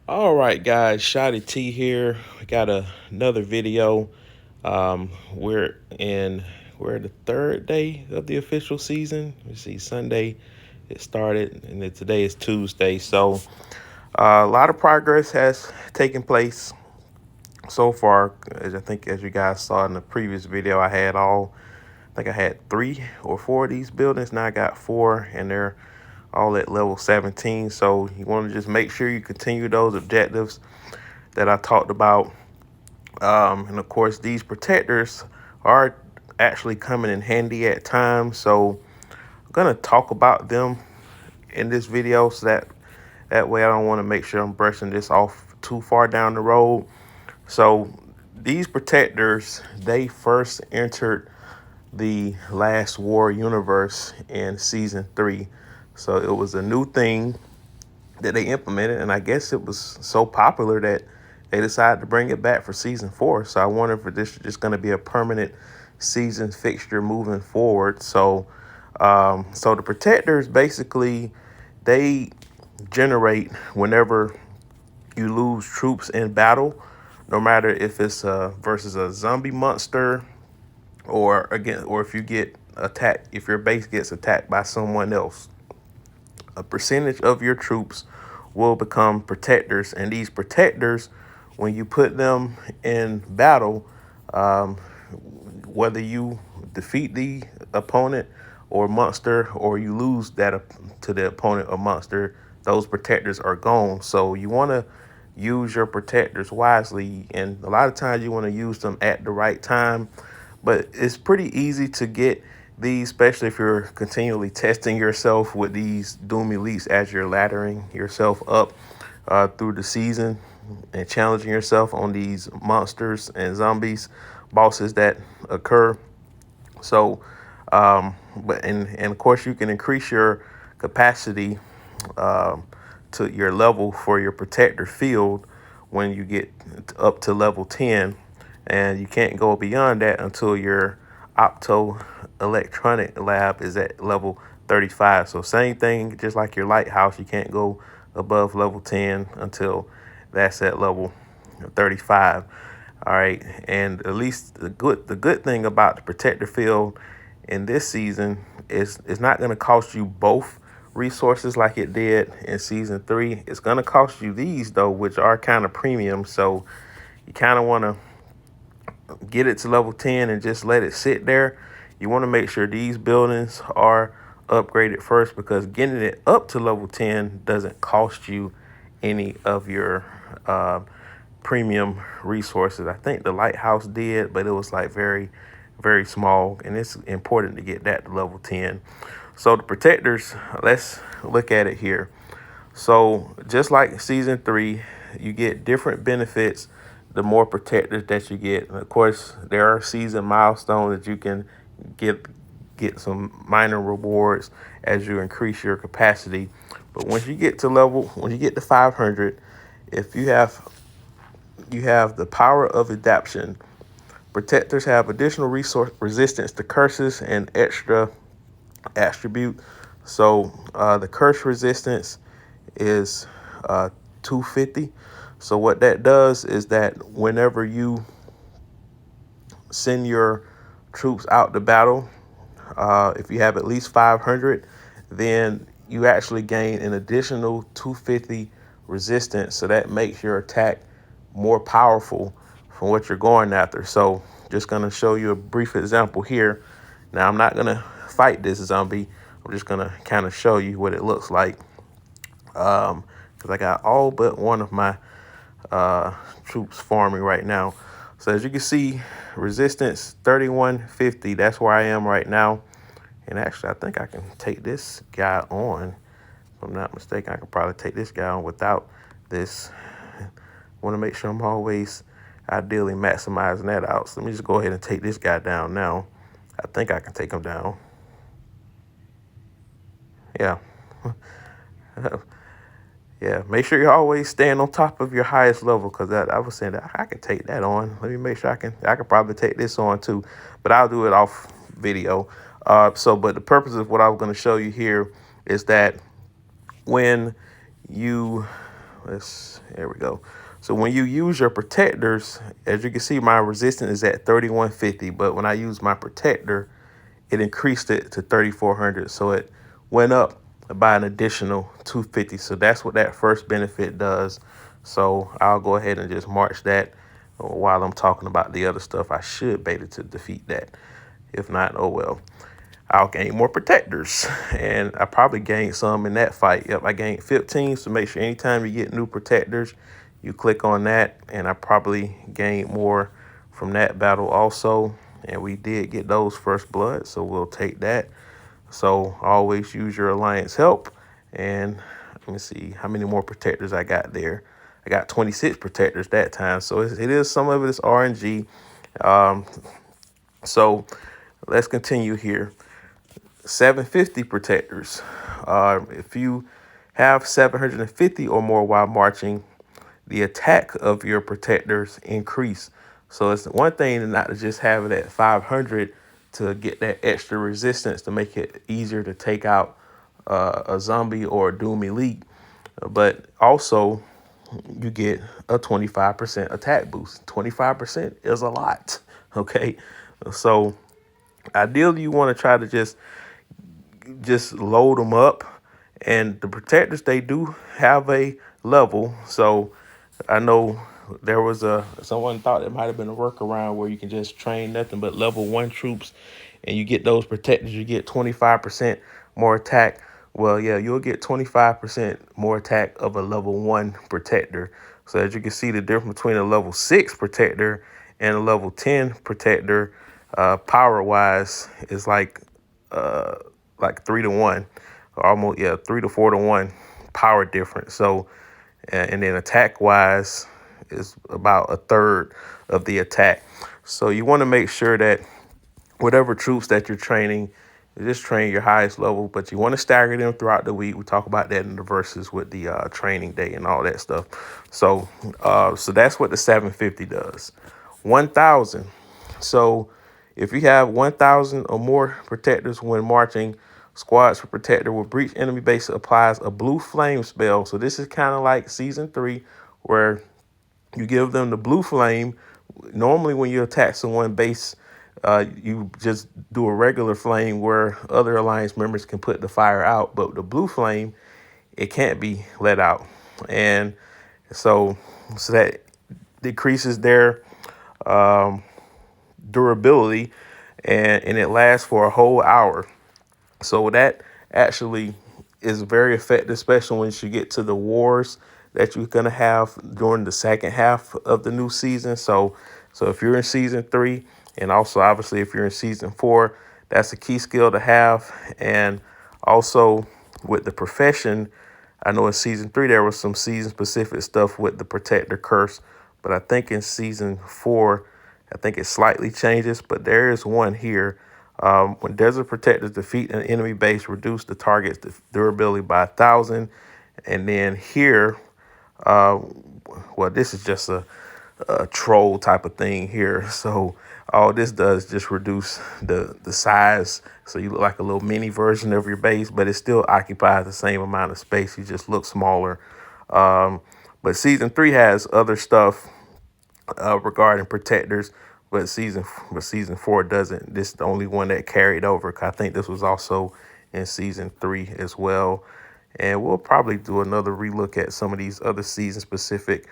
All right, guys, Shotty T here. We got another video. Um, we're in we're the third day of the official season. You see, Sunday it started, and then today is Tuesday. So a lot of progress has taken place so far. As I think, as you guys saw in the previous video, I think I had 3 or 4 of these buildings. Now I got 4, and they're all at level 17. So you want to just make sure you continue those objectives that I talked about. And of course, these protectors are actually coming in handy at times. So I'm gonna talk about them in this video, so that way I don't want to make sure I'm brushing this off too far down the road. So these protectors, they first entered the Last War universe in season 3. So it was a new thing that they implemented, and I guess it was so popular that they decided to bring it back for season 4. So I wonder if this is just going to be a permanent season fixture moving forward. So the protectors basically, they generate whenever you lose troops in battle, no matter if it's versus a zombie monster, or if you get attacked, if your base gets attacked by someone else. A percentage of your troops will become protectors, and these protectors, when you put them in battle, um, whether you defeat the opponent or monster, or you lose that to the opponent or monster, those protectors are gone. So you want to use your protectors wisely, and a lot of times you want to use them at the right time. But it's pretty easy to get these, especially if you're continually testing yourself with these Doom Elites as you're laddering yourself up through the season and challenging yourself on these monsters and zombies bosses that occur. So, but of course you can increase your capacity um, to your level for your protector field when you get up to level 10, and you can't go beyond that until your opto electronic lab is at level 35. So same thing, just like your lighthouse, you can't go above level 10 until that's at level 35. All right, and at least the good thing about the protector field in this season is it's not going to cost you both resources like it did in season 3. It's going to cost you these though, which are kind of premium. So you kind of want to get it to level 10 and just let it sit there. You want to make sure these buildings are upgraded first, because getting it up to level 10 doesn't cost you any of your uh, premium resources. I think the lighthouse did, but it was like very, very small, and it's important to get that to level 10. So the protectors, let's look at it here. So just like season 3, you get different benefits the more protectors that you get. And of course, there are season milestones that you can get get some minor rewards as you increase your capacity. But when you get to 500, if you have the power of adaptation. Protectors have additional resource resistance to curses and extra attribute. So the curse resistance is 250. So what that does is that whenever you send your troops out to battle, if you have at least 500, then you actually gain an additional 250 resistance. So that makes your attack more powerful from what you're going after. So just going to show you a brief example here. Now, I'm not going to fight this zombie. I'm just going to kind of show you what it looks like. Because I got all but one of my troops farming right now. So as you can see, resistance 3150. That's where I am right now. And actually, I think I can take this guy on. If I'm not mistaken, I can probably take this guy on without this. Want to make sure I'm always ideally maximizing that out. So let me just go ahead and take this guy down now. I think I can take him down. Yeah. Yeah, make sure you're always staying on top of your highest level, because I was saying that I can take that on. Let me make sure I can probably take this on too, but I'll do it off video. But the purpose of what I was going to show you here is that when you There we go. So when you use your protectors, as you can see, my resistance is at 3150, but when I use my protector, it increased it to 3400. So it went up by an additional 250. So that's what that first benefit does. So I'll go ahead and just march that while I'm talking about the other stuff. I should beta to defeat that. If not, oh well. I'll gain more protectors, and I probably gained some in that fight. Yep, I gained 15, so make sure anytime you get new protectors, you click on that, and I probably gained more from that battle also, and we did get those first blood, so we'll take that. So always use your alliance help, and let me see how many more protectors I got there. I got 26 protectors that time, so it is some of it is RNG. Um, so let's continue here. 750 protectors. If you have 750 or more while marching, the attack of your protectors increase. So it's one thing to not to just have it at 500 to get that extra resistance to make it easier to take out a zombie or a Doom Elite, but also you get a 25% attack boost. 25% is a lot. Okay, so ideally you want to try to just load them up, and the protectors, they do have a level. So I know there was someone thought it might have been a workaround where you can just train nothing but level 1 troops and you get those protectors, you get 25% more attack. Well, yeah, you'll get 25% more attack of a level 1 protector. So as you can see, the difference between a level 6 protector and a level 10 protector, power wise, is like 3 to 1, or almost, yeah, 3 to 4 to 1 power difference. So and then attack wise is about a third of the attack. So you want to make sure that whatever troops that you're training, you just train your highest level, but you want to stagger them throughout the week. We talk about that in the verses with the training day and all that stuff. So so that's what the 750 does. 1000. So if you have 1000 or more protectors when marching, squads for protector will breach enemy base applies a blue flame spell. So this is kind of like season 3, where you give them the blue flame. Normally when you attack someone base, you just do a regular flame where other alliance members can put the fire out, but the blue flame, it can't be let out. And so that decreases their durability, and it lasts for a whole hour. So that actually is very effective, especially once you get to the wars that you're gonna have during the second half of the new season. So if you're in season 3, and also obviously if you're in season 4, that's a key skill to have. And also with the profession, I know in season 3 there was some season specific stuff with the protector curse, but I think in season 4, I think it slightly changes, but there is one here. When desert protectors defeat an enemy base, reduce the target's durability by 1,000. And then here, well, this is just a troll type of thing here. So all this does just reduce the size, so you look like a little mini version of your base, but it still occupies the same amount of space. You just look smaller. But season 3 has other stuff regarding protectors, but season 4 doesn't. This is the only one that carried over, 'cause I think this was also in season 3 as well. And we'll probably do another relook at some of these other season specific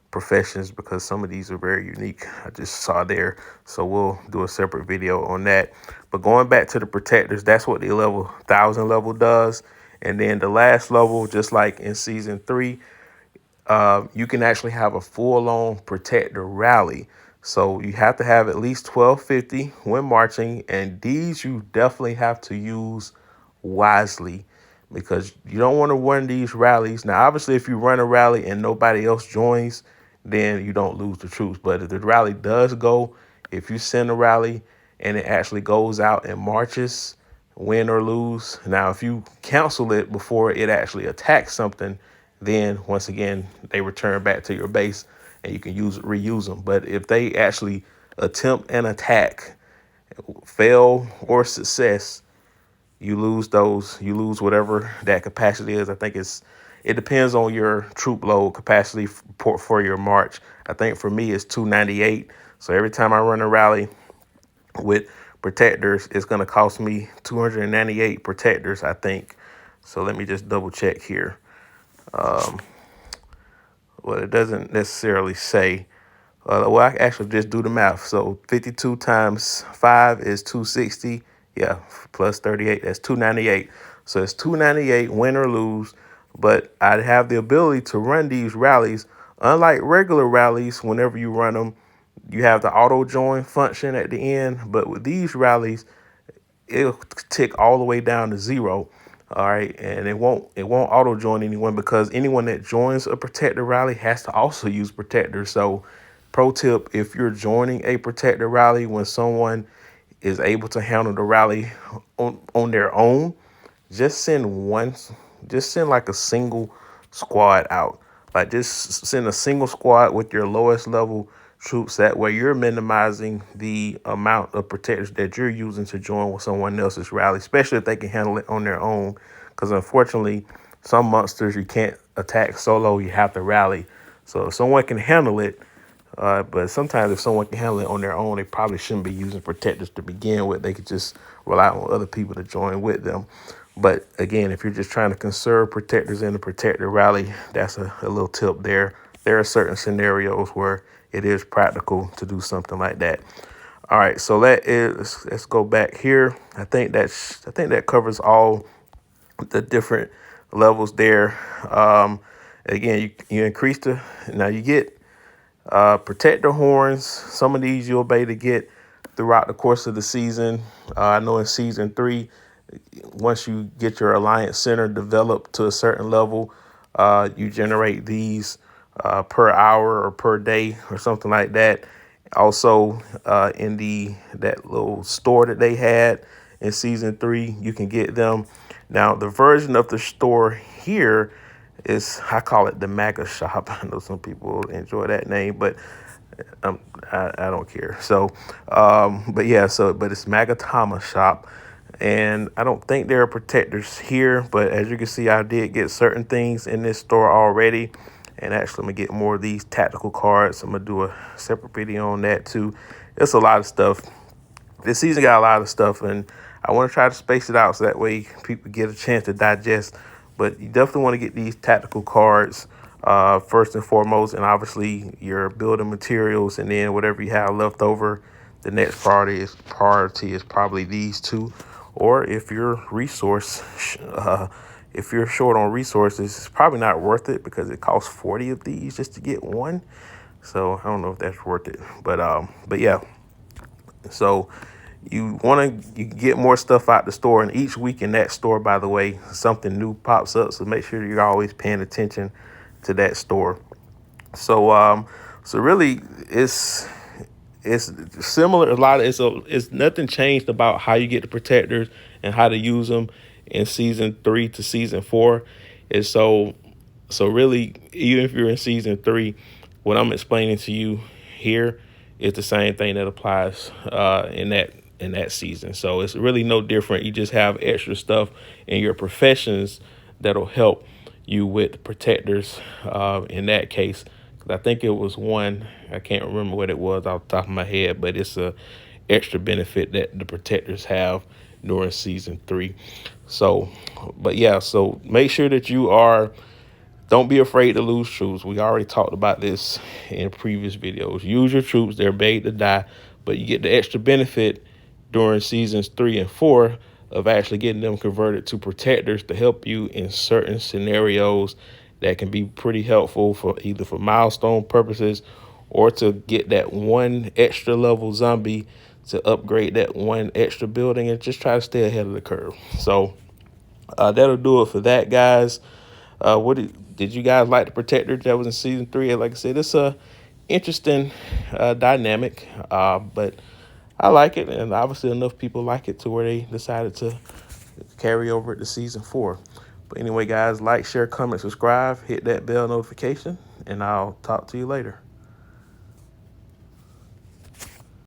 professions, because some of these are very unique. I just saw there, so we'll do a separate video on that. But going back to the protectors, that's what the 1000 level does. And then the last level, just like in season 3, you can actually have a full-on protector rally. So you have to have at least 1250 when marching, and these you definitely have to use wisely, because you don't want to run these rallies. Now, obviously, if you run a rally and nobody else joins, then you don't lose the troops. But if the rally does go, if you send a rally and it actually goes out and marches, win or lose. Now, if you cancel it before it actually attacks something, then once again, they return back to your base and you can reuse them. But if they actually attempt an attack, fail or success, you lose those. You lose whatever that capacity is. I think it depends on your troop load capacity for your march. I think for me it's 298. So every time I run a rally with protectors, it's going to cost me 298 protectors, I think. So let me just double check here. Well, it doesn't necessarily say. Well, I actually just do the math. So 52 times 5 is 260. Yeah, plus 38, that's 298. So it's 298, win or lose. But I have the ability to run these rallies. Unlike regular rallies, whenever you run them, you have the auto join function at the end. But with these rallies, it'll tick all the way down to 0. All right, and it won't auto join anyone, because anyone that joins a protector rally has to also use protector. So pro tip, if you're joining a protector rally, when someone is able to handle the rally on their own, just send one, just send like a single squad out. Like just send a single squad with your lowest level troops. That way you're minimizing the amount of protectors that you're using to join with someone else's rally, especially if they can handle it on their own. Because unfortunately, some monsters you can't attack solo, you have to rally. So if someone can handle it, but sometimes if someone can handle it on their own, they probably shouldn't be using protectors to begin with. They could just rely on other people to join with them. But again, if you're just trying to conserve protectors in the protector rally, that's a little tip there. There are certain scenarios where it is practical to do something like that. All right, so let's go back here. I think that covers all the different levels there. Again, you increase now you get protector horns. Some of these you'll be able to get throughout the course of the season. I know in season 3, once you get your alliance center developed to a certain level, you generate these per hour or per day or something like that. Also, in that little store that they had in season 3, you can get them. Now, the version of the store here is, I call it the MAGA shop. I know some people enjoy that name, but I don't care. So, but yeah, but it's Magatama shop. And I don't think there are protectors here, but as you can see, I did get certain things in this store already. And actually, I'm going to get more of these tactical cards. I'm going to do a separate video on that too. It's a lot of stuff. This season got a lot of stuff, and I want to try to space it out so that way people get a chance to digest. But you definitely want to get these tactical cards first and foremost, and obviously your building materials, and then whatever you have left over. The next priority is probably these two. Or if you're if you're short on resources, it's probably not worth it, because it costs 40 of these just to get one. So I don't know if that's worth it, but yeah. So you get more stuff out the store, and each week in that store, by the way, something new pops up. So make sure you're always paying attention to that store. So so really it's similar. It's nothing changed about how you get the protectors and how to use them in season 3 to season 4. And so really, even if you're in season 3, what I'm explaining to you here is the same thing that applies in that season. So it's really no different. You just have extra stuff in your professions that'll help you with protectors in that case. I think it was one, I can't remember what it was off the top of my head, but it's a extra benefit that the protectors have during season 3. So, but yeah, so make sure that don't be afraid to lose troops. We already talked about this in previous videos. Use your troops, they're made to die, but you get the extra benefit during seasons 3 and 4 of actually getting them converted to protectors to help you in certain scenarios that can be pretty helpful for either for milestone purposes or to get that one extra level zombie to upgrade that one extra building and just try to stay ahead of the curve. So that'll do it for that, guys. What did you guys like the protector that was in season 3? Like I said, it's a interesting dynamic, but I like it, and obviously enough people like it to where they decided to carry over it to season 4. But anyway, guys, like, share, comment, subscribe, hit that bell notification, and I'll talk to you later.